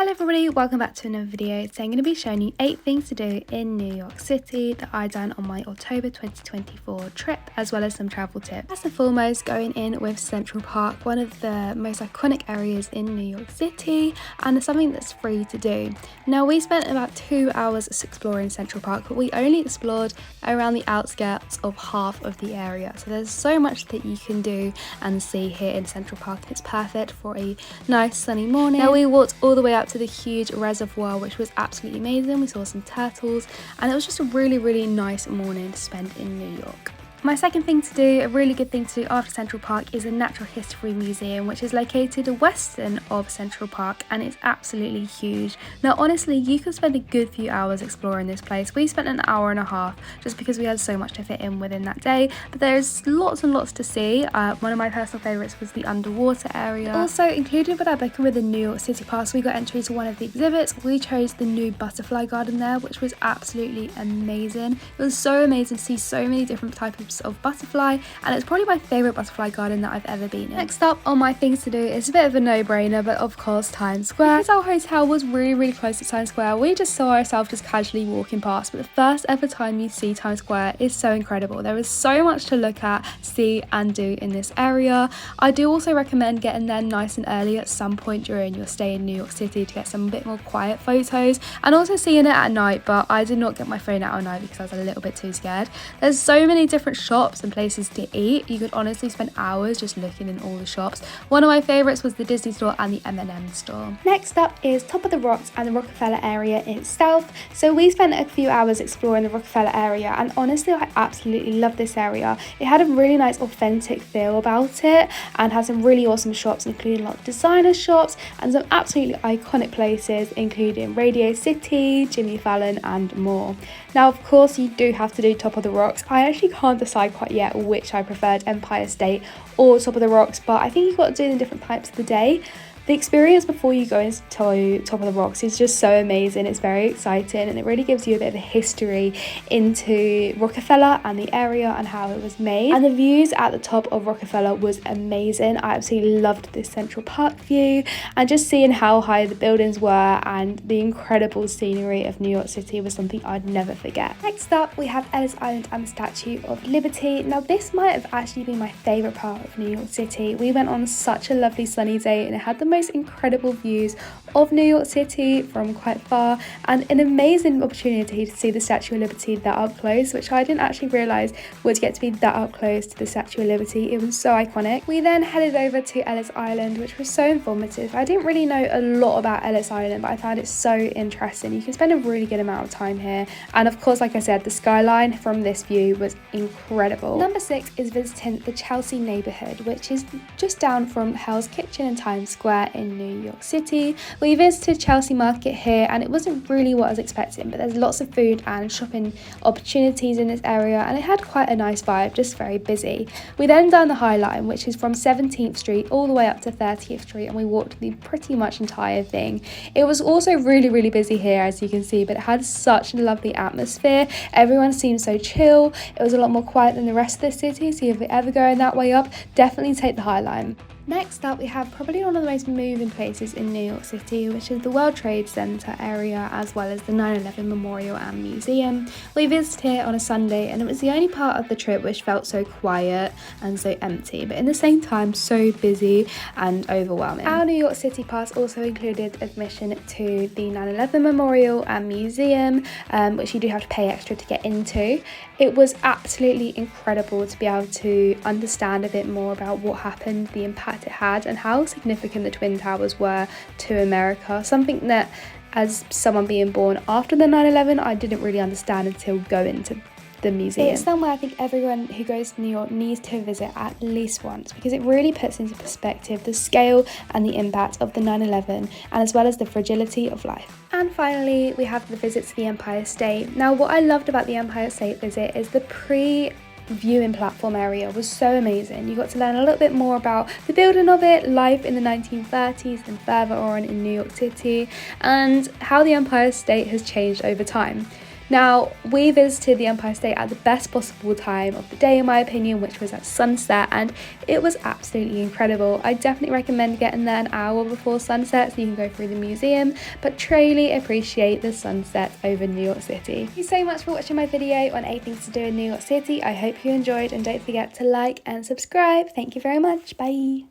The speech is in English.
Hello everybody, welcome back to another video. Today I'm going to be showing you 8 things to do in New York City that I done on my October 2024 trip, as well as some travel tips. First and foremost, going in with Central Park, one of the most iconic areas in New York City, and it's something that's free to do. Now, we spent about 2 hours exploring Central Park, but we only explored around the outskirts of half of the area. So there's so much that you can do and see here in Central Park. It's perfect for a nice sunny morning. Now, we walked all the way up to the huge reservoir, which was absolutely amazing. We saw some turtles, and it was just a really nice morning to spend in New York. My second thing to do, a really good thing to do after Central Park, is the Natural History Museum, which is located western of Central Park, and it's absolutely huge. Now, honestly, you could spend a good few hours exploring this place. We spent an hour and a half just because we had so much to fit in within that day, but there's lots and lots to see. One of my personal favourites was the underwater area. Also included with our booking with the New York CityPASS, we got entry to one of the exhibits. We chose the new butterfly garden there, which was absolutely amazing. It was so amazing to see so many different types of butterfly, and it's probably my favourite butterfly garden that I've ever been in. Next up on my things to do is a bit of a no-brainer, but of course Times Square. Because our hotel was really close to Times Square, we just saw ourselves just casually walking past, but the first ever time you see Times Square is so incredible. There is so much to look at, see and do in this area. I do also recommend getting there nice and early at some point during your stay in New York City to get some bit more quiet photos, and also seeing it at night, but I did not get my phone out at night because I was a little bit too scared. There's so many different shops and places to eat. You could honestly spend hours just looking in all the shops. One of my favourites was the Disney store and the M&M store. Next up is Top of the Rocks and the Rockafellar area itself. So we spent a few hours exploring the Rockafellar area, and honestly I absolutely love this area. It had a really nice authentic feel about it and had some really awesome shops, including a lot of designer shops and some absolutely iconic places including Radio City, Jimmy Fallon and more. Now, of course, you do have to do Top of the Rocks. I actually can't decide quite yet which I preferred, Empire State or Top of the Rocks, but I think you've got to do the different types of the day. The experience before you go into Top of the Rocks is just so amazing. It's very exciting, and it really gives you a bit of a history into Rockafellar and the area and how it was made. And the views at the top of Rockafellar was amazing. I absolutely loved this Central Park view, and just seeing how high the buildings were and the incredible scenery of New York City was something I'd never forget. Next up, we have Ellis Island and the Statue of Liberty. Now, this might have actually been my favourite part of New York City. We went on such a lovely sunny day, and it had the most incredible views of New York City from quite far, and an amazing opportunity to see the Statue of Liberty that up close, which I didn't actually realise would get to be that up close to the Statue of Liberty. It was so iconic. We then headed over to Ellis Island, which was so informative. I didn't really know a lot about Ellis Island, but I found it so interesting. You can spend a really good amount of time here, and of course, like I said, the skyline from this view was incredible. Number 6 is visiting the Chelsea neighbourhood, which is just down from Hell's Kitchen and Times Square in New York City. We visited Chelsea Market here, and it wasn't really what I was expecting, but there's lots of food and shopping opportunities in this area, and it had quite a nice vibe, just very busy. We then done the High Line, which is from 17th Street all the way up to 30th Street, and we walked the pretty much entire thing. It was also really busy here, as you can see, but it had such a lovely atmosphere. Everyone seemed so chill. It was a lot more quiet than the rest of the city, so if you're ever going that way up, definitely take the High Line. Next up, we have probably one of the most moving places in New York City, which is the World Trade Center area, as well as the 9/11 Memorial and Museum. We visited here on a Sunday, and it was the only part of the trip which felt so quiet and so empty, but in the same time so busy and overwhelming. Our New York City Pass also included admission to the 9/11 Memorial and Museum, which you do have to pay extra to get into. It was absolutely incredible to be able to understand a bit more about what happened, the impact it had, and how significant the Twin Towers were to America. Something that, as someone being born after the 9/11, I didn't really understand until going to the museum. It's somewhere I think everyone who goes to New York needs to visit at least once, because it really puts into perspective the scale and the impact of the 9/11, and as well as the fragility of life. And finally, we have the visit to the Empire State. Now, what I loved about the Empire State visit is the viewing platform area was so amazing. You got to learn a little bit more about the building of it, life in the 1930s and further on in New York City, and how the Empire State has changed over time. Now, we visited the Empire State at the best possible time of the day, in my opinion, which was at sunset, and it was absolutely incredible. I definitely recommend getting there an hour before sunset so you can go through the museum, but truly appreciate the sunset over New York City. Thank you so much for watching my video on 8 things to do in New York City. I hope you enjoyed, and don't forget to like and subscribe. Thank you very much. Bye.